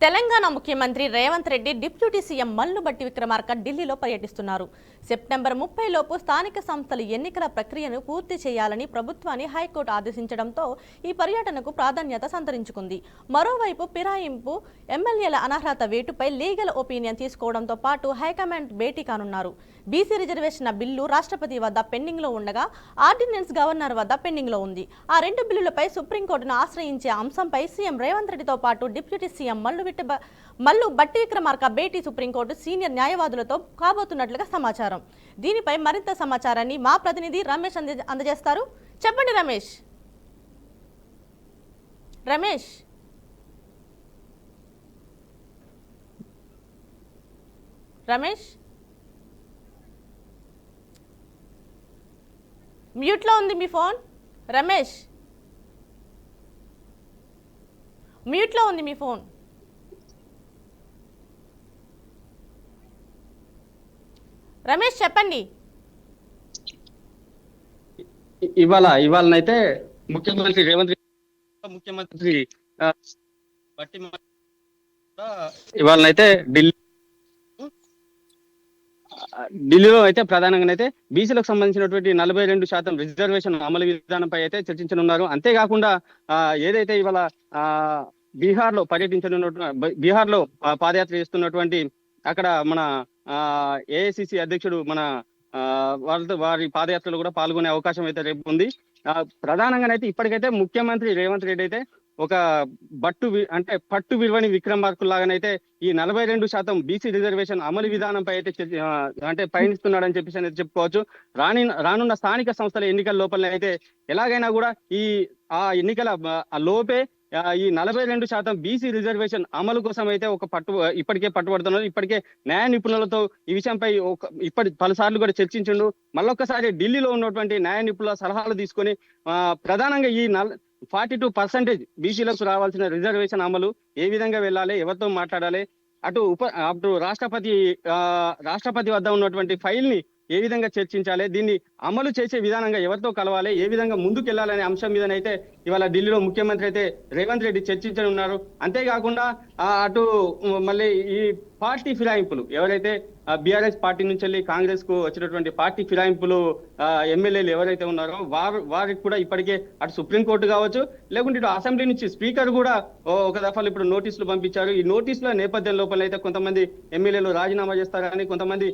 తెలంగాణ ముఖ్యమంత్రి Revanth Reddy deputy CM Mallu బట్టి విక్రమార్క ఢిల్లీలో పర్యటిస్తున్నారు. సెప్టెంబర్ 30 లోపు స్థానిక సంస్థల ఎన్నికల ప్రక్రియను పూర్తి చేయాలని ప్రభుత్వాన్ని హైకోర్టు ఆదేశించడంతో ఈ పర్యటనకు ప్రాధాన్యత సంతరించుకుంది. మరోవైపు ఫిరాయింపు ఎమ్మెల్యేల అనర్హత వేటుపై లీగల్ ఒపీనియన్ తీసుకోవడంతో పాటు హైకమాండ్ భేటీ కానున్నారు. బీసీ రిజర్వేషన్ల బిల్లు రాష్ట్రపతి వద్ద పెండింగ్లో ఉండగా ఆర్డినెన్స్ గవర్నర్ వద్ద పెండింగ్లో ఉంది. ఆ రెండు బిల్లులపై సుప్రీంకోర్టును ఆశ్రయించే అంశంపై సీఎం రేవంత్ రెడ్డితో పాటు డిప్యూటీ సీఎం మల్లు బట్టి విక్రమార్క భేటీ సుప్రీంకోర్టు సీనియర్ న్యాయవాదులతో కాబోతున్నట్లుగా సమాచారం. దీనిపై మరింత సమాచారాన్ని మా ప్రతినిధి రమేష్ అందజేస్తారు. చెప్పండి రమేష్. రమేష్ రమేష్ మ్యూట్లో ఉంది మీ ఫోన్. రమేష్ మ్యూట్లో ఉంది మీ ఫోన్. రమేష్ చెప్పండి. ఇవాళనైతే ముఖ్యమంత్రి రేవంత్ రెడ్డి ముఖ్యమంత్రి బట్టి ఇవాళనైతే ఢిల్లీలో అయితే ప్రధానంగా అయితే బీసీలకు సంబంధించినటువంటి 42% రిజర్వేషన్ అమలు విధానంపై అయితే చర్చించనున్నారు. అంతేకాకుండా ఏదైతే ఇవాళ బీహార్ లో పాదయాత్ర చేస్తున్నటువంటి అక్కడ మన ఏఐసిసి అధ్యక్షుడు మన వారి పాదయాత్రలో కూడా పాల్గొనే అవకాశం అయితే రేపు ఉంది. ప్రధానంగానైతే ఇప్పటికైతే ముఖ్యమంత్రి రేవంత్ రెడ్డి అయితే ఒక పట్టు విలువని విక్రమార్కుల్లాగానైతే ఈ 42% బీసీ రిజర్వేషన్ అమలు విధానంపై అయితే పయనిస్తున్నాడని చెప్పేసి అనేది చెప్పుకోవచ్చు. రానున్న స్థానిక సంస్థల ఎన్నికల లోపల అయితే ఎలాగైనా కూడా ఆ ఎన్నికల లోపే ఈ 42% బీసీ రిజర్వేషన్ అమలు కోసం అయితే ఇప్పటికే పట్టుబడుతున్నారు. ఇప్పటికే న్యాయ నిపుణులతో ఈ విషయంపై పలుసార్లు కూడా చర్చించిండు. మళ్ళొక్కసారి ఢిల్లీలో ఉన్నటువంటి న్యాయ నిపుణుల సలహాలు తీసుకొని ప్రధానంగా ఈ 42% బీసీలకు రావాల్సిన రిజర్వేషన్ అమలు ఏ విధంగా వెళ్ళాలి, ఎవరితో మాట్లాడాలి, అటు రాష్ట్రపతి వద్ద ఉన్నటువంటి ఫైల్ ని ఏ విధంగా చర్చించాలి, దీన్ని అమలు చేసే విధానంగా ఎవరితో కలవాలి, ఏ విధంగా ముందుకు వెళ్ళాలనే అంశం మీదనైతే ఇవాళ ఢిల్లీలో ముఖ్యమంత్రి అయితే రేవంత్ రెడ్డి చర్చించనున్నారు. అంతేకాకుండా అటు మళ్ళీ ఈ పార్టీ ఫిరాయింపులు ఎవరైతే బీఆర్ఎస్ పార్టీ నుంచి వెళ్ళి కాంగ్రెస్ కు వచ్చినటువంటి పార్టీ ఫిరాయింపులు ఎమ్మెల్యేలు ఎవరైతే ఉన్నారో వారికి కూడా ఇప్పటికే అటు సుప్రీంకోర్టు కావచ్చు, లేకుంటే ఇటు అసెంబ్లీ నుంచి స్పీకర్ కూడా ఒక దఫాలు ఇప్పుడు నోటీసులు పంపించారు. ఈ నోటీసుల నేపథ్యం లోపల అయితే కొంతమంది ఎమ్మెల్యేలు రాజీనామా చేస్తారని, కొంతమంది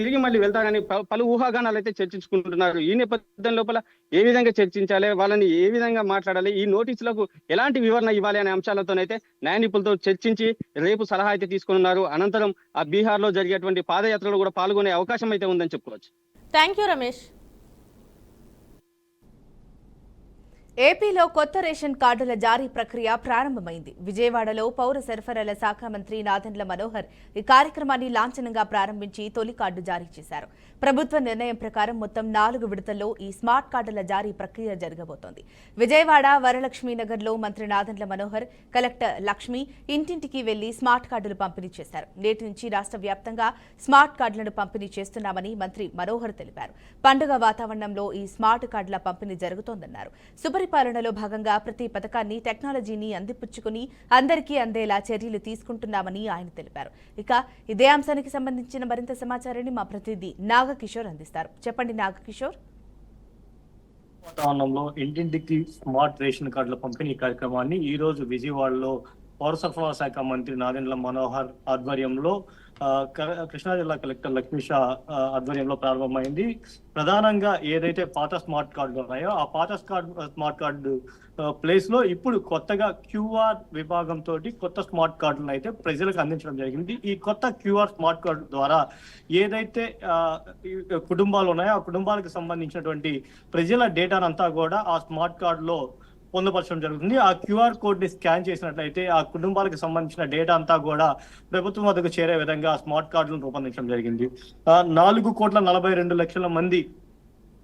తిరిగి మళ్ళీ వెళ్తారని పలు ఊహాగానాలు అయితే చర్చించుకుంటున్నారు. ఈ నేపథ్యం లోపల ఏ విధంగా చర్చించాలి, వాళ్ళని ఏ విధంగా మాట్లాడాలి, ఈ నోటీసులకు ఎలాంటి వివరణ ఇవ్వాలి అనే అంశాలతోనైతే న్యాయ నిపుణులతో చర్చించి రేపు సలహా అయితే తీసుకున్నారు. అనంతరం ఆ బీహార్ లో జరిగేటువంటి పాదయాత్రలో కూడా పాల్గొనే అవకాశం అయితే ఉందని చెప్పుకోవచ్చు. Thank you Ramesh. ఏపీలో కొత్త రేషన్ కార్డుల జారీ ప్రక్రియ ప్రారంభమైంది. విజయవాడలో పౌర సరఫరాల శాఖ మంత్రి నాదెండ్ల మనోహర్ ఈ కార్యక్రమాన్ని లాంఛనంగా ప్రారంభించి తొలి కార్డు జారీ చేశారు. ప్రభుత్వ నిర్ణయం ప్రకారం మొత్తం 4 విడతల్లో ఈ స్మార్ట్ కార్డుల జారీ ప్రక్రియ జరగబోతోంది. విజయవాడ వరలక్ష్మీనగర్లో మంత్రి నాదెండ్ల మనోహర్, కలెక్టర్ లక్ష్మి ఇంటింటికి వెళ్లి స్మార్ట్ కార్డులు పంపిణీ చేశారు. నేటి నుంచి రాష్ట్ర వ్యాప్తంగా స్మార్ట్ కార్డులను పంపిణీ చేస్తున్నామని మంత్రి మనోహర్ తెలిపారు. పండుగ వాతావరణంలో ఈ స్మార్ట్ కార్డుల పంపిణీ జరుగుతోందన్నారు. పరిపాలనలో భాగంగా ప్రతి పథకాన్ని టెక్నాలజీని అందిపుచ్చుకుని అందరికీ అందేలా చర్యలు తీసుకుంటున్నామని ఆయన తెలిపారు. ఇక ఇదే అంశానికి సంబంధించిన మరింత సమాచారాన్ని మా ప్రతినిధి నాగకిషోర్ అందిస్తారు. చెప్పండి నాగకిషోర్. వాతావరణంలో ఇంటింటికి స్మార్ట్ రేషన్ కార్డుల పంపిణీ కార్యక్రమాన్ని ఈ రోజు విజయవాడలో పౌర సరఫరాల శాఖ మంత్రి నాదెండ్ల మనోహర్ ఆధ్వర్యంలో కృష్ణా జిల్లా కలెక్టర్ లక్ష్మీషా ఆధ్వర్యంలో ప్రారంభమైంది. ప్రధానంగా ఏదైతే పాత స్మార్ట్ కార్డులు ఉన్నాయో ఆ పాత స్మార్ట్ కార్డు ప్లేస్ లో ఇప్పుడు కొత్తగా క్యూఆర్ విభాగంతో కొత్త స్మార్ట్ కార్డులను అయితే ప్రజలకు అందించడం జరిగింది. ఈ కొత్త క్యూఆర్ స్మార్ట్ కార్డు ద్వారా ఏదైతే కుటుంబాలు ఉన్నాయో ఆ కుటుంబాలకు సంబంధించినటువంటి ప్రజల డేటానంతా కూడా ఆ స్మార్ట్ కార్డులో పొందుపరచడం జరుగుతుంది. ఆ క్యూఆర్ కోడ్ ని స్కాన్ చేసినట్లయితే ఆ కుటుంబాలకు సంబంధించిన డేటా అంతా కూడా ప్రభుత్వం వద్దకు చేరే విధంగా స్మార్ట్ కార్డులను రూపొందించడం జరిగింది. 4,42,00,000 మంది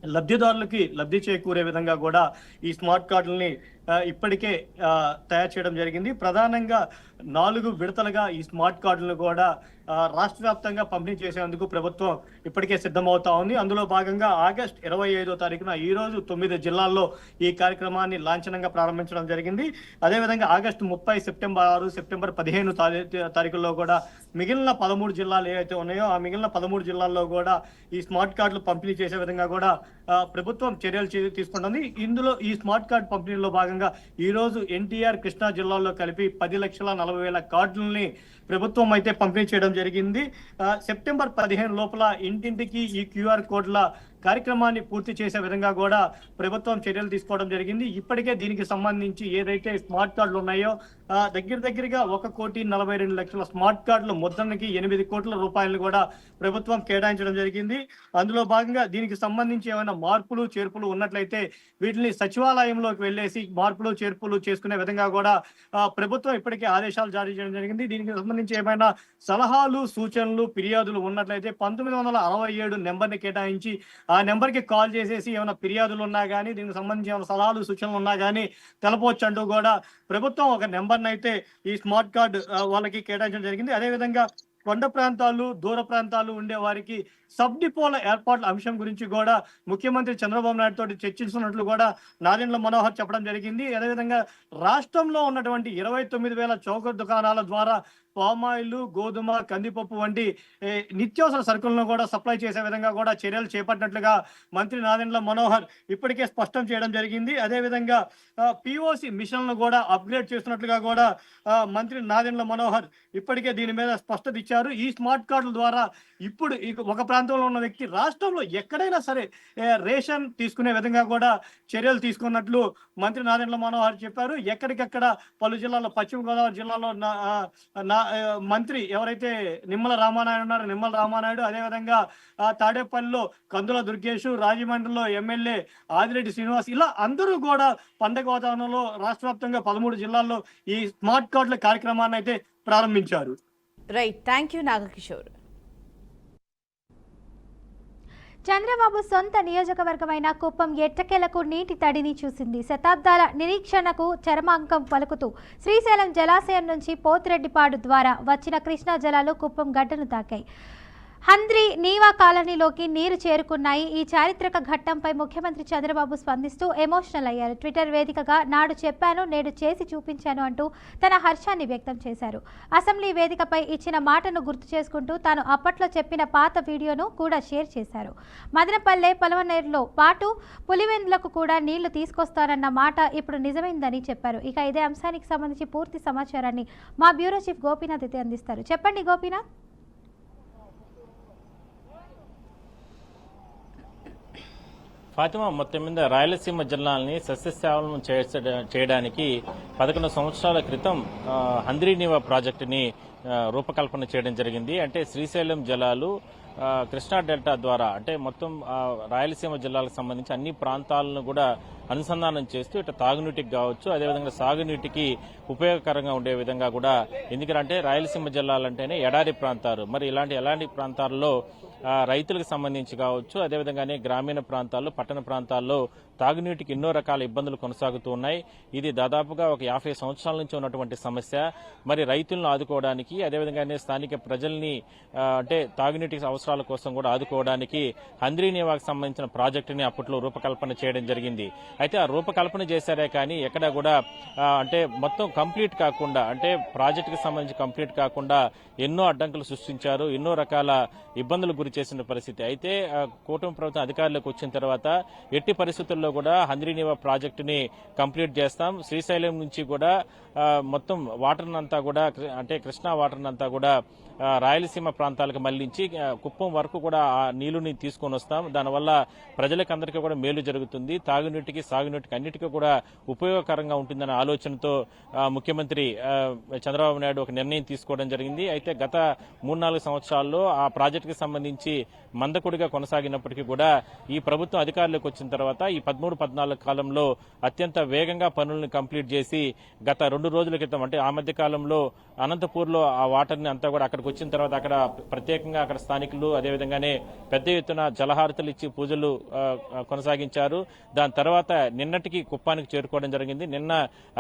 లబ్ధిదారులకి లబ్ధి చేకూరే విధంగా కూడా ఈ స్మార్ట్ కార్డులని ఇప్పటికే తయారు చేయడం జరిగింది. ప్రధానంగా 4 విడతలుగా ఈ స్మార్ట్ కార్డులను కూడా రాష్ట్ర వ్యాప్తంగా పంపిణీ చేసేందుకు ప్రభుత్వం ఇప్పటికే సిద్ధమవుతా ఉంది. అందులో భాగంగా ఆగస్టు 25వ తారీఖున ఈ రోజు 9 జిల్లాల్లో ఈ కార్యక్రమాన్ని లాంఛనంగా ప్రారంభించడం జరిగింది. అదేవిధంగా ఆగస్టు 30, సెప్టెంబర్ 6, సెప్టెంబర్ 15 తారీఖుల్లో కూడా మిగిలిన 13 జిల్లాలు ఏవైతే ఉన్నాయో ఆ మిగిలిన 13 జిల్లాల్లో కూడా ఈ స్మార్ట్ కార్డులు పంపిణీ చేసే విధంగా కూడా ప్రభుత్వం చర్యలు తీసుకుంటుంది. ఇందులో ఈ స్మార్ట్ కార్డు పంపిణీలో భాగంగా ఈ రోజు ఎన్టీఆర్, కృష్ణా జిల్లాల్లో కలిపి 10,40,000 కార్డులని ప్రభుత్వం అయితే పంపిణీ చేయడం జరిగింది. సెప్టెంబర్ 15 లోపల ఇంటింటికి ఈ క్యూఆర్ కోడ్ల కార్యక్రమాన్ని పూర్తి చేసే విధంగా కూడా ప్రభుత్వం చర్యలు తీసుకోవడం జరిగింది. ఇప్పటికే దీనికి సంబంధించి ఏదైతే స్మార్ట్ కార్డులు ఉన్నాయో దగ్గరగా 1,42,00,000 స్మార్ట్ కార్డులు మొత్తానికి 8 కోట్ల రూపాయలను కూడా ప్రభుత్వం కేటాయించడం జరిగింది. అందులో భాగంగా దీనికి సంబంధించి ఏమైనా మార్పులు చేర్పులు ఉన్నట్లయితే వీటిని సచివాలయంలోకి వెళ్ళేసి మార్పులు చేర్పులు చేసుకునే విధంగా కూడా ప్రభుత్వం ఇప్పటికే ఆదేశాలు జారీ చేయడం జరిగింది. దీనికి సంబంధించి ఏమైనా సలహాలు, సూచనలు, ఫిర్యాదులు ఉన్నట్లయితే 1967 నెంబర్ని కేటాయించి ఆ నెంబర్కి కాల్ చేసేసి ఏమైనా ఫిర్యాదులు ఉన్నా కానీ దీనికి సంబంధించి ఏమైనా సలహాలు, సూచనలు ఉన్నా కానీ తెలపవచ్చు అంటూ కూడా ప్రభుత్వం ఒక నెంబర్ని అయితే ఈ స్మార్ట్ కార్డు వాళ్ళకి కేటాయించడం జరిగింది. అదేవిధంగా కొండ ప్రాంతాలు, దూర ప్రాంతాలు ఉండే వారికి సబ్ డిపోల ఏర్పాట్ల అంశం గురించి కూడా ముఖ్యమంత్రి చంద్రబాబు నాయుడు తోటి చర్చిస్తున్నట్లు కూడా నాదెండ్ల మనోహర్ చెప్పడం జరిగింది. అదేవిధంగా రాష్ట్రంలో ఉన్నటువంటి 29,000 చౌక దుకాణాల ద్వారా పామాయిల్, గోధుమ, కందిపప్పు వంటి నిత్యావసర సరుకులను కూడా సప్లై చేసే విధంగా కూడా చర్యలు చేపట్టినట్లుగా మంత్రి నాదెండ్ల మనోహర్ ఇప్పటికే స్పష్టం చేయడం జరిగింది. అదేవిధంగా పిఓసి మిషన్లను కూడా అప్గ్రేడ్ చేస్తున్నట్లుగా కూడా మంత్రి నాదెండ్ల మనోహర్ ఇప్పటికే దీని మీద స్పష్టత ఇచ్చారు. ఈ స్మార్ట్ కార్డుల ద్వారా ఇప్పుడు ఒక ప్రాంతంలో ఉన్న వ్యక్తి రాష్ట్రంలో ఎక్కడైనా సరే రేషన్ తీసుకునే విధంగా కూడా చర్యలు తీసుకున్నట్లు మంత్రి నాదెండ్ల మనోహర్ చెప్పారు. ఎక్కడికెక్కడ పలు జిల్లాల్లో, పశ్చిమ గోదావరి జిల్లాలో మంత్రి ఎవరైతే నిమ్మల రామానాయుడు ఉన్నారో నిమ్మల రామానాయుడు, అదేవిధంగా తాడేపల్లిలో కందుల దుర్గేష్, రాజమండ్రిలో ఎమ్మెల్యే ఆదిరెడ్డి శ్రీనివాస్, ఇలా అందరూ కూడా పండగ వాతావరణంలో రాష్ట్ర వ్యాప్తంగా 13 జిల్లాల్లో ఈ స్మార్ట్ కార్డుల కార్యక్రమాన్ని అయితే ప్రారంభించారు. Right, thank you Nagakishore. Chandrababu సొంత నియోజకవర్గమైన కుప్పం ఎట్టకేలకు నీటి తడిని చూసింది. శతాబ్దాల నిరీక్షణకు చరమాంకం పలుకుతూ శ్రీశైలం జలాశయం నుంచి పోతిరెడ్డిపాడు ద్వారా వచ్చిన కృష్ణా జలాలు కుప్పం గడ్డను తాకాయి. హంద్రి నీవా కాలనీలోకి నీరు చేరుకున్నాయి. ఈ చారిత్రక ఘట్టంపై ముఖ్యమంత్రి చంద్రబాబు స్పందిస్తూ ఎమోషనల్ అయ్యారు. ట్విట్టర్ వేదికగా నాడు చెప్పాను, నేడు చేసి చూపించాను అంటూ తన హర్షాన్ని వ్యక్తం చేశారు. అసెంబ్లీ వేదికపై ఇచ్చిన మాటను గుర్తు చేసుకుంటూ తాను అప్పట్లో చెప్పిన పాత వీడియోను కూడా షేర్ చేశారు. మదనపల్లె, పొలవనేరులో పాటు పులివెందులకు కూడా నీళ్లు తీసుకొస్తారన్న మాట ఇప్పుడు నిజమైందని చెప్పారు. ఇక ఇదే అంశానికి సంబంధించి పూర్తి సమాచారాన్ని మా బ్యూరో చీఫ్ గోపీనాథ్ అయితే అందిస్తారు. చెప్పండి గోపీనాథ్. ఫాతిమా, మొత్తం మీద రాయలసీమ జిల్లాల్ని సస్యశ్యామలం చేయడానికి 11 సంవత్సరాల క్రితం హంద్రీ నీవా ప్రాజెక్టుని రూపకల్పన చేయడం జరిగింది. అంటే శ్రీశైలం జలాలు కృష్ణా డెల్టా ద్వారా అంటే మొత్తం రాయలసీమ జిల్లాలకు సంబంధించి అన్ని ప్రాంతాలను కూడా అనుసంధానం చేస్తూ ఇటు తాగునీటికి కావచ్చు, అదేవిధంగా సాగునీటికి ఉపయోగకరంగా ఉండే విధంగా కూడా, ఎందుకంటే రాయలసీమ జిల్లాలంటేనే ఎడారి ప్రాంతాలు. మరి ఎలాంటి ప్రాంతాల్లో రైతులకు సంబంధించి కావచ్చు, అదేవిధంగానే గ్రామీణ ప్రాంతాల్లో, పట్టణ ప్రాంతాల్లో తాగునీటికి ఎన్నో రకాల ఇబ్బందులు కొనసాగుతూ ఉన్నాయి. ఇది దాదాపుగా ఒక 50 సంవత్సరాల నుంచి ఉన్నటువంటి సమస్య. మరి రైతులను ఆదుకోవడానికి, అదేవిధంగానే స్థానిక ప్రజల్ని అంటే తాగునీటి అవసరాల కోసం కూడా ఆదుకోవడానికి హంద్రీ నీవాకు సంబంధించిన ప్రాజెక్టుని అప్పట్లో రూపకల్పన చేయడం జరిగింది. అయితే ఆ రూపకల్పన చేశారే కానీ ఎక్కడ కూడా అంటే మొత్తం కంప్లీట్ కాకుండా, అంటే ప్రాజెక్టుకి సంబంధించి కంప్లీట్ కాకుండా ఎన్నో అడ్డంకులు సృష్టించారు, ఎన్నో రకాల ఇబ్బందులు గురి చేసిన పరిస్థితి. అయితే కూటమి ప్రభుత్వం అధికారులకు వచ్చిన తర్వాత ఎట్టి పరిస్థితుల్లో కూడా హంద్రీ నీవా ప్రాజెక్టుని కంప్లీట్ చేస్తాం, శ్రీశైలం నుంచి కూడా మొత్తం వాటర్ అంతా కూడా అంటే కృష్ణా వాటర్ అంతా కూడా రాయలసీమ ప్రాంతాలకు మళ్లించి కుప్పం వరకు కూడా ఆ నీళ్లుని తీసుకొని వస్తాం. దానివల్ల ప్రజలకందరికీ కూడా మేలు జరుగుతుంది, తాగునీటికి సాగునీటికి అన్నిటికీ కూడా ఉపయోగకరంగా ఉంటుందనే ఆలోచనతో ముఖ్యమంత్రి చంద్రబాబు నాయుడు ఒక నిర్ణయం తీసుకోవడం జరిగింది. అయితే గత 3-4 సంవత్సరాల్లో ఆ ప్రాజెక్టుకి సంబంధించి మందకొడిగా కొనసాగినప్పటికీ కూడా ఈ ప్రభుత్వం అధికారులకు వచ్చిన తర్వాత ఈ 13-14 కాలంలో అత్యంత వేగంగా పనులను కంప్లీట్ చేసి గత 2 రోజుల క్రితం అంటే ఆ మధ్య కాలంలో అనంతపూర్లో ఆ వాటర్ని అంతా కూడా అక్కడికి వచ్చిన తర్వాత అక్కడ ప్రత్యేకంగా అక్కడ స్థానికులు అదేవిధంగానే పెద్ద ఎత్తున జలహారతులు ఇచ్చి పూజలు కొనసాగించారు. దాని తర్వాత నిన్నటికి కుప్పానికి చేరుకోవడం జరిగింది. నిన్న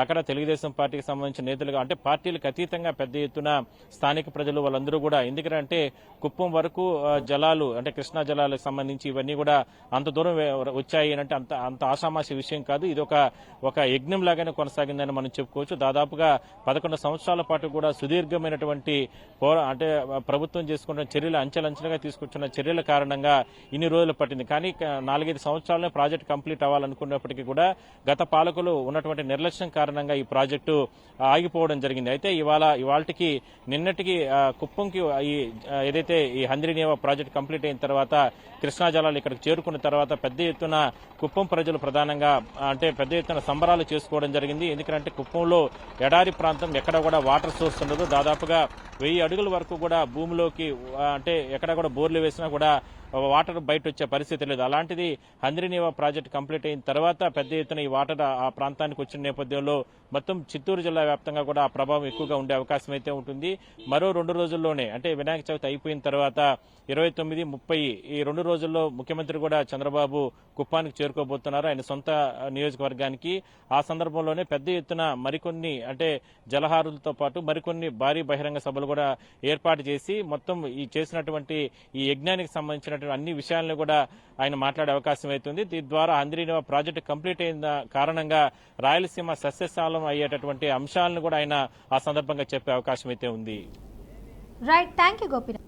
అక్కడ తెలుగుదేశం పార్టీకి సంబంధించిన నేతలుగా అంటే పార్టీలకు అతీతంగా పెద్ద ఎత్తున స్థానిక ప్రజలు వాళ్ళందరూ కూడా ఎందుకంటే కుప్పం వరకు జలాలు అంటే కృష్ణా జలాలకు సంబంధించి ఇవన్నీ కూడా అంత దూరం వచ్చాయి అంటే అంత ఆషామాషి విషయం కాదు. ఇది ఒక యజ్ఞం లాగానే కొనసాగిందని మనం చెప్పుకోవచ్చు. దాదాపుగా 11 సంవత్సరాల పాటు కూడా సుదీర్ఘమైనటువంటి అంటే ప్రభుత్వం చేసుకున్న చర్యలు అంచెలంచెలుగా తీసుకొచ్చిన చర్యల కారణంగా ఇన్ని రోజులు పట్టింది. కానీ 4-5 సంవత్సరాలనే ప్రాజెక్టు కంప్లీట్ అవ్వాలనుకున్నప్పటికీ కూడా గత పాలకులు ఉన్నటువంటి నిర్లక్ష్యం కారణంగా ఈ ప్రాజెక్టు ఆగిపోవడం జరిగింది. అయితే ఇవాళకి నిన్నటికి కుప్పంకి ఏదైతే ఈ హంద్రీనీవా ప్రాజెక్టు కంప్లీట్ అయిన తర్వాత కృష్ణా జలాలు ఇక్కడికి చేరుకున్న తర్వాత పెద్ద ఎత్తున కుప్పం ప్రజలు ప్రధానంగా అంటే పెద్ద ఎత్తున సంబరాలు చేసుకోవడం జరిగింది. ఎందుకంటే కుప్పంలో ఎడారి ప్రాంతం ఎక్కడ కూడా వాటర్ సోర్స్ ఉండదు. దాదాపుగా 1000 అడుగుల వరకు కూడా భూమిలోకి అంటే ఎక్కడ కూడా బోర్లు వేసినా కూడా వాటర్ బయట వచ్చే పరిస్థితి లేదు. అలాంటిది హంద్రీనీవా ప్రాజెక్టు కంప్లీట్ అయిన తర్వాత పెద్ద ఎత్తున ఈ వాటర్ ఆ ప్రాంతానికి వచ్చిన నేపథ్యంలో మొత్తం చిత్తూరు జిల్లా వ్యాప్తంగా కూడా ఆ ప్రభావం ఎక్కువగా ఉండే అవకాశం అయితే ఉంటుంది. మరో 2 రోజుల్లోనే అంటే వినాయక చవితి అయిపోయిన తర్వాత 29, 30 ఈ 2 రోజుల్లో ముఖ్యమంత్రి కూడా చంద్రబాబు కుప్పానికి చేరుకోబోతున్నారు ఆయన సొంత నియోజకవర్గానికి. ఆ సందర్భంలోనే పెద్ద ఎత్తున మరికొన్ని అంటే జలహారులతో పాటు మరికొన్ని భారీ బహిరంగ సభలు కూడా ఏర్పాటు చేసి మొత్తం ఈ చేసినటువంటి ఈ యజ్ఞానికి సంబంధించిన అన్ని విషయాలను కూడా ఆయన మాట్లాడే అవకాశం అవుతుంది. దీని ద్వారా హంద్రీనీవా ప్రాజెక్టు కంప్లీట్ అయిన కారణంగా రాయలసీమ సస్యశాలం అయ్యేటటువంటి అంశాలను కూడా ఆయన ఆ సందర్భంగా చెప్పే అవకాశం అయితే ఉంది. Right, thank you Gopinath.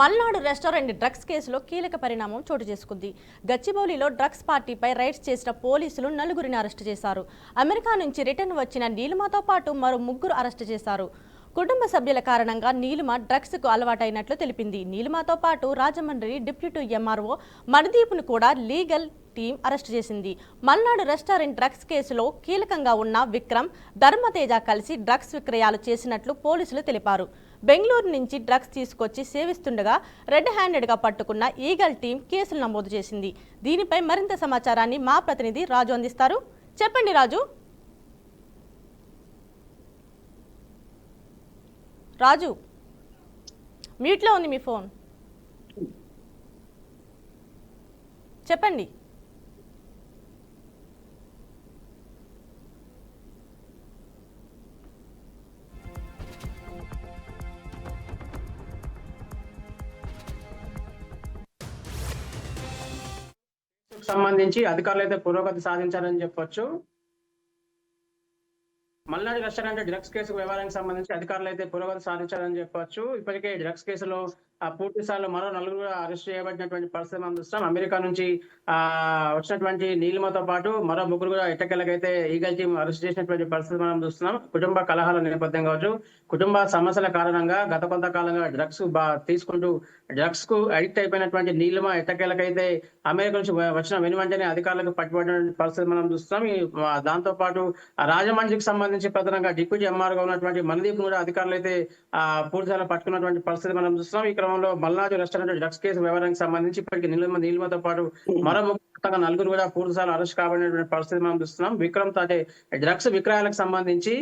Malnadu restaurant drugs కేసులో కీలక పరిణామం చోటు చేసుకుంది. గచ్చిబౌలిలో డ్రగ్స్ పార్టీపై రైడ్స్ చేసిన పోలీసులు 4గురిని అరెస్టు చేశారు. అమెరికా నుంచి రిటర్న్ వచ్చిన నీలిమతో పాటు మరో 3 అరెస్టు చేశారు. కుటుంబ సభ్యుల కారణంగా నీలిమ డ్రగ్స్ కు అలవాటైనట్లు తెలిపింది. నీలిమతో పాటు రాజమండ్రి డిప్యూటీ ఎంఆర్ఓ మణిదీప్ను కూడా లీగల్ టీం అరెస్టు చేసింది. మల్నాడు రెస్టారెంట్ డ్రగ్స్ కేసులో కీలకంగా ఉన్న విక్రమ్, ధర్మతేజ కలిసి డ్రగ్స్ విక్రయాలు చేసినట్లు పోలీసులు తెలిపారు. బెంగళూరు నుంచి డ్రగ్స్ తీసుకొచ్చి సేవిస్తుండగా రెడ్ హ్యాండెడ్ గా పట్టుకున్న ఈగల్ టీం కేసులు నమోదు చేసింది. దీనిపై మరింత సమాచారాన్ని మా ప్రతినిధి రాజు అందిస్తారు. చెప్పండి రాజు. రాజు, మ్యూట్లో ఉంది మీ ఫోన్, చెప్పండి. సంబంధించి అధికారులు అయితే పురోగతి సాధించారని చెప్పొచ్చు. మల్నాడు రెస్టారెంట్ డ్రగ్స్ కేసు వ్యవహారానికి సంబంధించి అధికారులు అయితే పురోగతి సాధించారని చెప్పొచ్చు. ఇప్పటికే డ్రగ్స్ కేసులో పూర్తి స్థాయిలో మరో 4 అరెస్ట్ చేయబడినటువంటి పరిస్థితి మనం చూస్తాం. అమెరికా నుంచి వచ్చినటువంటి నీలిమతో పాటు మరో 3 కూడా ఎట్టకెళ్ళకైతే ఈగల్ టీం అరెస్ట్ చేసినటువంటి పరిస్థితి మనం చూస్తున్నాం. కుటుంబ కలహాల నేపథ్యం కావచ్చు, కుటుంబ సమస్యల కారణంగా గత కొంతకాలంగా డ్రగ్స్ తీసుకుంటూ డ్రగ్స్ కు అడిక్ట్ అయిపోయినటువంటి నీలిమ ఎట్టకెళ్ళకైతే అమెరికా నుంచి వచ్చిన వెనువెంటనే అధికారులకు పట్టుబడిన పరిస్థితి మనం చూస్తున్నాం. దాంతో పాటు రాజమండ్రికి సంబంధించి ప్రధానంగా డిప్యూటీ ఎంఆర్గా ఉన్నటువంటి మణిదీప్ కూడా అధికారులు అయితే పూర్తిగా పట్టుకున్నటువంటి పరిస్థితి మనం చూస్తున్నాం. ఈ క్రమంలో మల్నాడు రెస్టారెంట్ డ్రగ్స్ కేసు వ్యవహారానికి సంబంధించి ఇప్పటికీ నీలిమతో పాటు మరో 4 కూడా పూర్తిసార్లు అరెస్ట్ కాబడినటువంటి పరిస్థితి మనం చూస్తున్నాం. విక్రమ్ అంటే డ్రగ్స్ విక్రయాలకు సంబంధించి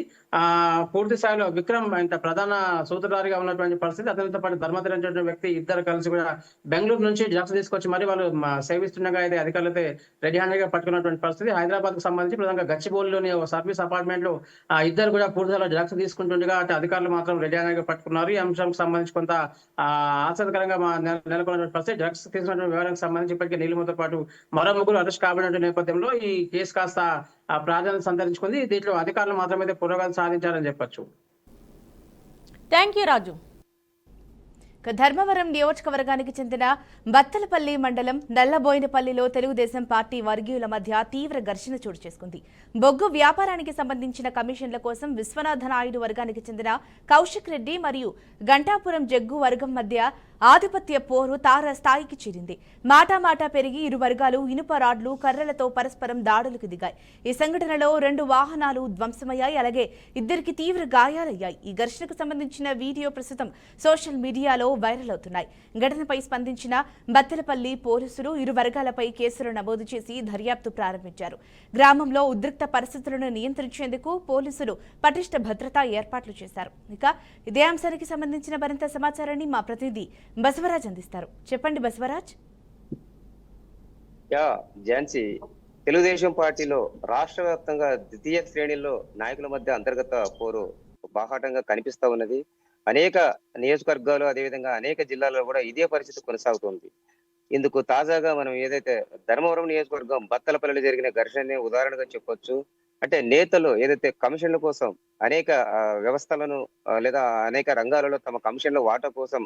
పూర్తి స్థాయిలో విక్రమ్ ఇంత ప్రధాన సూత్రధారిగా ఉన్నటువంటి పరిస్థితి. అతనితో పాటు ధర్మతరైనటువంటి వ్యక్తి ఇద్దరు కలిసి కూడా బెంగళూరు నుంచి డ్రగ్స్ తీసుకొచ్చి మరి వాళ్ళు సేవిస్తుండగా అయితే అధికారులు అయితే రెడీ హ్యాండ్ గా పట్టుకున్నటువంటి పరిస్థితి. హైదరాబాద్ కు సంబంధించి ప్రధానంగా గచ్చిబౌలిలోని సర్వీస్ అపార్ట్మెంట్ లో ఇద్దరు కూడా పూర్తిగా డ్రగ్స్ తీసుకుంటుండగా అటు అధికారులు మాత్రం రెడీ హ్యాండ్ గా పట్టుకున్నారు. ఈ అంశానికి సంబంధించి కొంత ఆసక్తికరంగా నెలకొన్నటువంటి పరిస్థితి. డ్రగ్స్ తీసుకున్నటువంటి వివరానికి సంబంధించి ఇప్పటికే నీలిమతో పాటు మరో 3 అరెస్ట్ కాబడిన నేపథ్యంలో ఈ కేసు కాస్త ప్రాధాన్యత సంతరించుకుంది. దీంట్లో అధికారులు మాత్రమైతే పురోగతి సాధించారని చెప్పొచ్చు. థ్యాంక్ యూ రాజు. ధర్మవరం నియోజకవర్గానికి చెందిన బత్తలపల్లి మండలం నల్లబోయినపల్లిలో తెలుగుదేశం పార్టీ వర్గీయుల మధ్య తీవ్ర ఘర్షణ చోటు చేసుకుంది. బొగ్గు వ్యాపారానికి సంబంధించిన కమిషన్ల కోసం విశ్వనాథ నాయుడు వర్గానికి చెందిన కౌశిక్ రెడ్డి మరియు గంటాపురం జగ్గు వర్గం మధ్య ఆధిపత్య పోరు తార స్థాయికి చేరింది. మాటామాటా పెరిగి ఇరు వర్గాలు ఇనుప రాడ్లు కర్రలతో పరస్పరం దాడులకు దిగాయి. ఈ సంఘటనలో 2 వాహనాలు ధ్వంసమయ్యాయి. అలాగే ఇద్దరికి తీవ్ర గాయాలయ్యాయి. ఈ ఘర్షణకు సంబంధించిన వీడియో ప్రస్తుతం సోషల్ మీడియాలో వైరల్ అవుతున్నాయి. ఘటనపై స్పందించిన బత్తెలపల్లి పోలీసులు ఇరు వర్గాలపై కేసులు నమోదు చేసి దర్యాప్తు ప్రారంభించారు. గ్రామంలో ఉద్రిక్త పరిస్థితులను నియంత్రించేందుకు పోలీసులు పటిష్ట భద్రతా ఏర్పాట్లు చేశారు. ఇక ఇదే అంశానికి సంబంధించిన మరింత సమాచారాన్ని మా ప్రతినిధి బసవరాజ్ అందిస్తారు. చెప్పండి బసవరాజ్. ఝాన్సీ, తెలుగుదేశం పార్టీలో రాష్ట్ర వ్యాప్తంగా ద్వితీయ శ్రేణిలో నాయకుల మధ్య అంతర్గత పోరు బాహాటంగా కనిపిస్తా ఉన్నది. అనేక నియోజకవర్గాలు అదేవిధంగా అనేక జిల్లాల్లో కూడా ఇదే పరిస్థితి కొనసాగుతుంది. ఇందుకు తాజాగా మనం ఏదైతే ధర్మవరం నియోజకవర్గం బత్తలపల్లిలో జరిగిన ఘర్షణని ఉదాహరణగా చెప్పొచ్చు. అంటే నేతలు ఏదైతే కమిషన్ల కోసం అనేక వ్యవస్థలను లేదా అనేక రంగాలలో తమ కమిషన్ల వాటా కోసం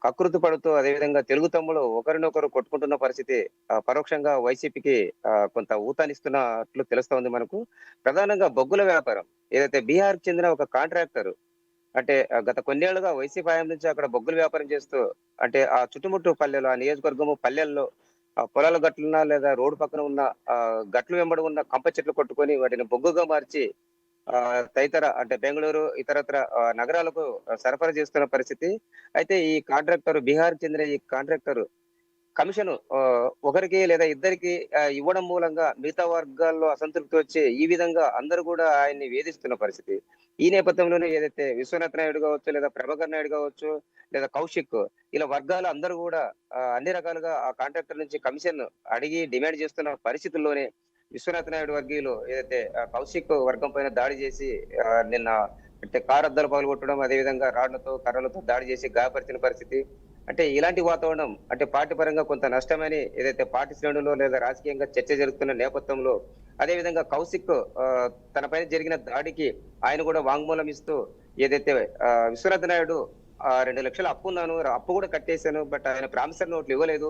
కకృతి పడుతూ అదేవిధంగా తెలుగు తమ్ముడు ఒకరినొకరు కొట్టుకుంటున్న పరిస్థితి పరోక్షంగా వైసీపీకి కొంత ఊతానిస్తున్నట్లు తెలుస్తా ఉంది మనకు. ప్రధానంగా బొగ్గుల వ్యాపారం ఏదైతే బీహార్ చెందిన ఒక కాంట్రాక్టర్ అంటే గత కొన్నేళ్లుగా వైసీపీ హయాం నుంచి అక్కడ బొగ్గుల వ్యాపారం చేస్తూ అంటే ఆ చుట్టుముట్టు పల్లెలు ఆ నియోజకవర్గము పల్లెల్లో పొలాల గట్లున్నా లేదా రోడ్డు పక్కన ఉన్న గట్లు వెంబడి ఉన్న కంప చెట్లు కొట్టుకొని వాటిని బొగ్గుగా మార్చి తదితర అంటే బెంగళూరు ఇతరత్ర నగరాలకు సరఫరా చేస్తున్న పరిస్థితి. అయితే ఈ కాంట్రాక్టర్ బీహార్ చెందిన ఈ కాంట్రాక్టర్ కమిషన్ ఒకరికి లేదా ఇద్దరికి ఇవ్వడం మూలంగా మిగతా వర్గాల్లో అసంతృప్తి వచ్చి ఈ విధంగా అందరూ కూడా ఆయన్ని వేధిస్తున్న పరిస్థితి. ఈ నేపథ్యంలోనే ఏదైతే విశ్వనాథ్ నాయుడు కావచ్చు లేదా ప్రభాకర్ నాయుడు కావచ్చు లేదా కౌశిక్ ఇలా వర్గాలు అందరూ కూడా అన్ని రకాలుగా ఆ కాంట్రాక్టర్ నుంచి కమిషన్ అడిగి డిమాండ్ చేస్తున్న పరిస్థితుల్లోనే విశ్వనాథ్ నాయుడు వర్గీయులు ఏదైతే కౌశిక్ వర్గం పైన దాడి చేసి నిన్న అంటే కారు అద్దాలు పగలగొట్టడం అదేవిధంగా రాళ్లతో కర్రలతో దాడి చేసి గాయపరిచిన పరిస్థితి. అంటే ఇలాంటి వాతావరణం అంటే పార్టీ పరంగా కొంత నష్టమని ఏదైతే పార్టీ శ్రేణుల్లో లేదా రాజకీయంగా చర్చ జరుగుతున్న నేపథ్యంలో అదేవిధంగా కౌశిక్ తన పైన జరిగిన దాడికి ఆయన కూడా వాంగ్మూలం ఇస్తూ ఏదైతే విశ్వనాథ్ నాయుడు 2 లక్షల అప్పు ఉన్నాను, అప్పు కూడా కట్టేశాను, బట్ ఆయన ప్రామిసరీ నోట్లు ఇవ్వలేదు,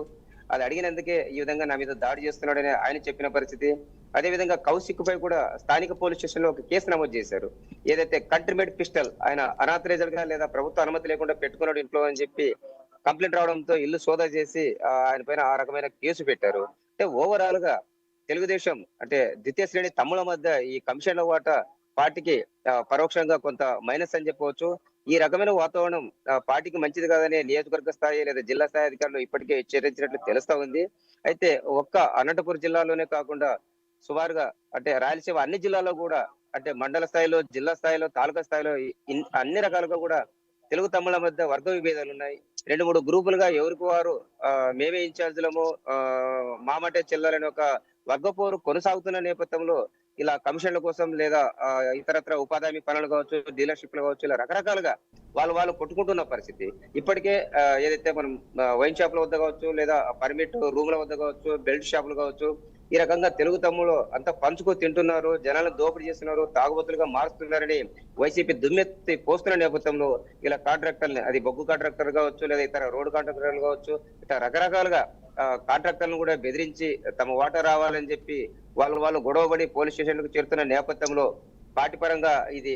అది అడిగినందుకే ఈ విధంగా నా మీద దాడి చేస్తున్నాడని ఆయన చెప్పిన పరిస్థితి. అదేవిధంగా కౌశిక్ పై కూడా స్థానిక పోలీస్ స్టేషన్ లో ఒక కేసు నమోదు చేశారు. ఏదైతే కంట్రీమేడ్ పిస్టల్ ఆయన అనాథరైజ్డ్ గా లేదా ప్రభుత్వ అనుమతి లేకుండా పెట్టుకున్నాడు ఇంట్లో అని చెప్పి కంప్లైంట్ రావడంతో ఇల్లు సోదా చేసి ఆయన పైన ఆ రకమైన కేసు పెట్టారు. అంటే ఓవరాల్ గా తెలుగుదేశం అంటే ద్వితీయ శ్రేణి తమ్ముల మధ్య ఈ కమిషన్ల వాటా పార్టీకి పరోక్షంగా కొంత మైనస్ అని చెప్పవచ్చు. ఈ రకమైన వాతావరణం పార్టీకి మంచిది కాదని నియోజకవర్గ స్థాయి లేదా జిల్లా స్థాయి అధికారులు ఇప్పటికే హెచ్చరించినట్లు తెలుస్తా ఉంది. అయితే ఒక్క అనంతపురం జిల్లాలోనే కాకుండా సుమారుగా అంటే రాయలసీమ అన్ని జిల్లాల్లో కూడా అంటే మండల స్థాయిలో జిల్లా స్థాయిలో తాలూకా స్థాయిలో అన్ని రకాలుగా కూడా తెలుగు తమ్ముల మధ్య వర్గ విభేదాలు ఉన్నాయి. 2-3 గ్రూపులుగా ఎవరికి వారు మేమే ఇన్ఛార్జీలము మామటే చెల్లాలని ఒక వర్గపోరు కొనసాగుతున్న నేపథ్యంలో ఇలా కమిషన్ల కోసం లేదా ఇతరత్ర ఉపాధి పనులు కావచ్చు, డీలర్షిప్లు కావచ్చు, ఇలా రకరకాలుగా వాళ్ళు కొట్టుకుంటున్న పరిస్థితి. ఇప్పటికే ఏదైతే మనం వైన్ షాపుల వద్ద కావచ్చు లేదా పర్మిట్ రూమ్ల వద్ద కావచ్చు, బెల్ట్ షాపులు కావచ్చు, ఈ రకంగా తెలుగు తమ్ముళ్ళు అంతా పంచుకు తింటున్నారు, జనాలను దోపిడీ చేస్తున్నారు, తాగుబోతులుగా మారుస్తున్నారని వైసీపీ దుమ్మెత్తి పోస్తున్న నేపథ్యంలో ఇలా కాంట్రాక్టర్ని అది బొగ్గు కాంట్రాక్టర్ కావచ్చు లేదా ఇతర రోడ్డు కాంట్రాక్టర్లు కావచ్చు ఇట్లా రకరకాలుగా కాంట్రాక్టర్లను కూడా బెదిరించి తమ వాటా రావాలని చెప్పి వాళ్ళు గొడవపడి పోలీస్ స్టేషన్లకు చేరుతున్న నేపథ్యంలో పార్టీ పరంగా ఇది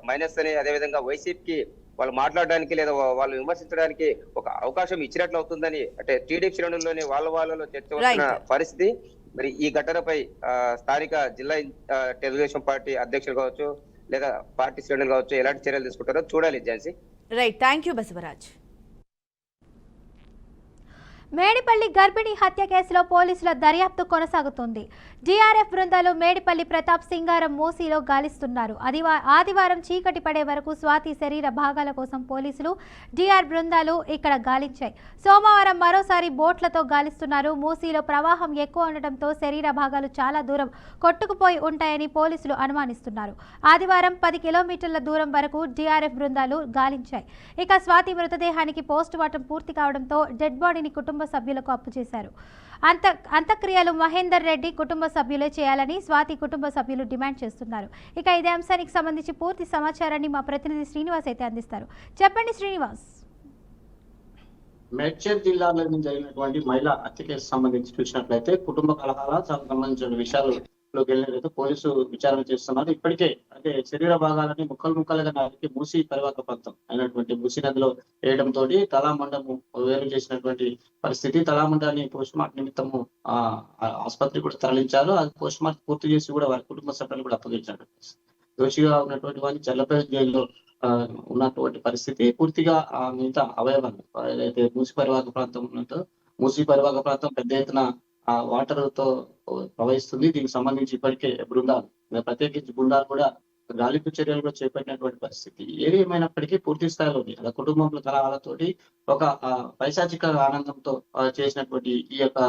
మైనస్ అని అదేవిధంగా వైసీపీకి వాళ్ళు మాట్లాడడానికి లేదా వాళ్ళు విమర్శించడానికి ఒక అవకాశం ఇచ్చినట్లు అవుతుందని అంటే టీడీపీ శ్రేణుల్లోనే వాళ్ళలో చర్చ వస్తున్న పరిస్థితి. మరి ఈ ఘటనపై స్థానిక జిల్లా తెలుగుదేశం పార్టీ అధ్యక్షులు కావచ్చు లేదా పార్టీ శ్రేణులు కావచ్చు ఎలాంటి చర్యలు తీసుకుంటారో చూడాలి. Jhansi. Right, thank you Basavaraj. Medipalli గర్భిణీ హత్య కేసులో పోలీసుల దర్యాప్తు కొనసాగుతుంది. జీఆర్ఎఫ్ బృందాలు మేడిపల్లి ప్రతాప్ సింగారం మూసీలో గాలిస్తున్నారు. ఆదివారం చీకటి పడే వరకు స్వాతి శరీర భాగాల కోసం పోలీసులు జీఆర్ బృందాలు ఇక్కడ గాలించాయి. సోమవారం మరోసారి బోట్లతో గాలిస్తున్నారు. మూసీలో ప్రవాహం ఎక్కువ ఉండటంతో శరీర భాగాలు చాలా దూరం కొట్టుకుపోయి ఉంటాయని పోలీసులు అనుమానిస్తున్నారు. ఆదివారం 10 కిలోమీటర్ల దూరం వరకు జీఆర్ఎఫ్ బృందాలు గాలించాయి. ఇక స్వాతి మృతదేహానికి పోస్ట్ మార్టం పూర్తి కావడంతో డెడ్ బాడీని కుటుంబ సభ్యులకు అప్పు చేశారు. అంత్యక్రియలు మహేందర్ రెడ్డి కుటుంబ సభ్యులే చేయాలని స్వాతి కుటుంబ సభ్యులు డిమాండ్ చేస్తున్నారు. ఇక ఇదే అంశానికి సంబంధించి పూర్తి సమాచారాన్ని మా ప్రతినిధి శ్రీనివాస్ అయితే అందిస్తారు. చెప్పండి శ్రీనివాస్. మేడ్చల్ జిల్లాలో జరిగినటువంటి మహిళా హత్య కేసు సంబంధించి చూసినట్లయితే కుటుంబ కలహాలకు సంబంధించిన విషయాలు లోకి వెళ్ళినట్లయితే పోలీసు విచారణ చేస్తున్నారు. ఇప్పటికే అంటే శరీర భాగాలని ముక్కలుగా నరికి మూసి పరివాహక ప్రాంతం అయినటువంటి మూసి నదిలో వేయడంతో తలామండము వేరు చేసినటువంటి పరిస్థితి. తలామండాన్ని పోస్ట్ మార్టం నిమిత్తము ఆసుపత్రి కూడా తరలించారు. అది పోస్ట్ మార్టం పూర్తి చేసి కూడా వారి కుటుంబ సభ్యులు కూడా అప్పగించారు. దోషిగా ఉన్నటువంటి వారిని చల్లపల్లి జైల్లో ఉన్నటువంటి పరిస్థితి. పూర్తిగా మిగతా అవయవాలు ఏదైతే మూసి పరివాహక ప్రాంతం ఉన్నట్టు మూసి పరివాహక ప్రాంతం పెద్ద ఎత్తున వాటర్ తో ప్రవహిస్తుంది. దీనికి సంబంధించి ఇప్పటికే బృందాలు, ప్రత్యేకించి బృందాలు కూడా గాలింపు చర్యలు కూడా చేపట్టినటువంటి పరిస్థితి. ఏది ఏమైనప్పటికీ పూర్తి స్థాయిలో కుటుంబంలో కలహాలతోటి ఒక పైశాచిక ఆనందంతో చేసినటువంటి ఈ యొక్క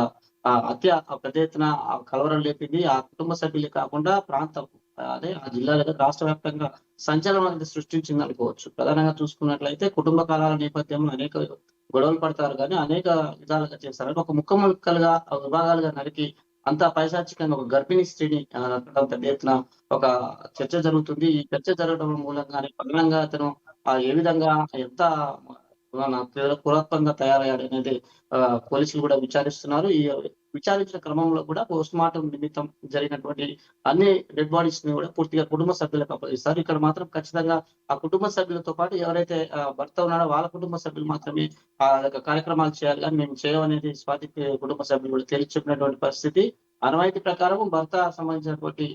హత్య పెద్ద ఎత్తున కలవరం లేపింది. ఆ కుటుంబ సభ్యులే కాకుండా ప్రాంతం అదే ఆ జిల్లాలో రాష్ట్ర వ్యాప్తంగా సంచలనం సృష్టించింది అనుకోవచ్చు. ప్రధానంగా చూసుకున్నట్లయితే కుటుంబ కలహాల నేపథ్యంలో అనేక గొడవలు పడతారు, కానీ అనేక విధాలుగా చేస్తారు. ఒక ముక్కలుగా విభాగాలుగా నరికి అంత పైశాచికంగా ఒక గర్భిణీ స్త్రీని పెద్ద ఎత్తున ఒక చర్చ జరుగుతుంది. ఈ చర్చ జరగడం మూలంగానే ప్రధానంగా అతను ఏ విధంగా ఎంత పురాత్మకంగా తయారయ్యాడు అనేది పోలీసులు కూడా విచారిస్తున్నారు. ఈ విచారించిన క్రమంలో కూడా పోస్ట్ మార్టం నిమిత్తం జరిగినటువంటి అన్ని డెడ్ బాడీస్ ని కూడా పూర్తిగా కుటుంబ సభ్యులకు అప్పగిస్తారు. ఇక్కడ మాత్రం ఖచ్చితంగా ఆ కుటుంబ సభ్యులతో పాటు ఎవరైతే భర్త ఉన్నాడో వాళ్ళ కుటుంబ సభ్యులు మాత్రమే ఆ కార్యక్రమాలు చేయాలి, కానీ మేము చేయమనేది స్వాతి కుటుంబ సభ్యులు కూడా తేల్చి చెప్పినటువంటి పరిస్థితి. ఆనవాయితీ ప్రకారం భర్త సంబంధించినటువంటి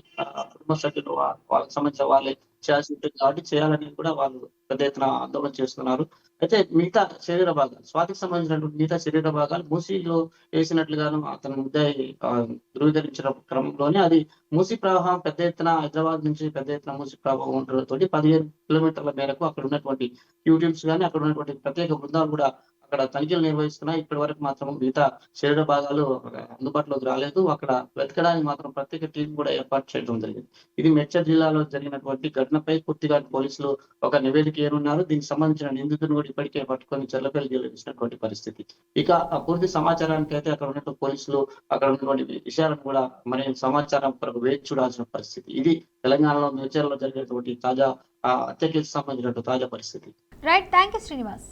కుటుంబ సభ్యులు వాళ్ళకి సంబంధించిన వాళ్ళే చేయాల్సి ఉంటుంది కాబట్టి చేయాలని కూడా వాళ్ళు పెద్ద ఎత్తున ఆందోళన చేస్తున్నారు. అయితే మిగతా శరీర భాగాలు, స్వాతికి సంబంధించినటువంటి మిగతా శరీర భాగాలు మూసీలో వేసినట్లుగాను అతను ముద్దాయి ధృవీకరించిన క్రమంలోనే అది మూసీ ప్రవాహం పెద్ద ఎత్తున హైదరాబాద్ నుంచి పెద్ద ఎత్తున మూసీ ప్రవాహం ఉండడంతో 15 కిలోమీటర్ల మేరకు అక్కడ ఉన్నటువంటి యూటీమ్స్ కానీ అక్కడ ఉన్నటువంటి ప్రత్యేక బృందాలు కూడా అక్కడ తనిఖీలు నిర్వహిస్తున్నాయి. ఇప్పటి వరకు మాత్రం మిగతా శరీర భాగాలు అందుబాటులోకి రాలేదు. అక్కడ వెతకడానికి మాత్రం ప్రత్యేక టీం కూడా ఏర్పాటు చేయడం జరిగింది. ఇది మేడ్చల్ జిల్లాలో జరిగినటువంటి ఘటనపై పూర్తిగా పోలీసులు ఒక నివేదిక ఏనున్నారు. దీనికి సంబంధించిన నిందితులను కూడా ఇప్పటికే పట్టుకొని చల్లపల్లి జైలు వేసినటువంటి పరిస్థితి. ఇక పూర్తి సమాచారానికి అయితే అక్కడ ఉన్నటువంటి పోలీసులు అక్కడ ఉన్నటువంటి విషయాలను కూడా మరి సమాచారం కొరకు వేచి చూడాల్సిన పరిస్థితి. ఇది తెలంగాణలో మేడ్చల్లో జరిగినటువంటి తాజా హత్య కేసుకు సంబంధించినటువంటి తాజా పరిస్థితి. Right, thank you Srinivas.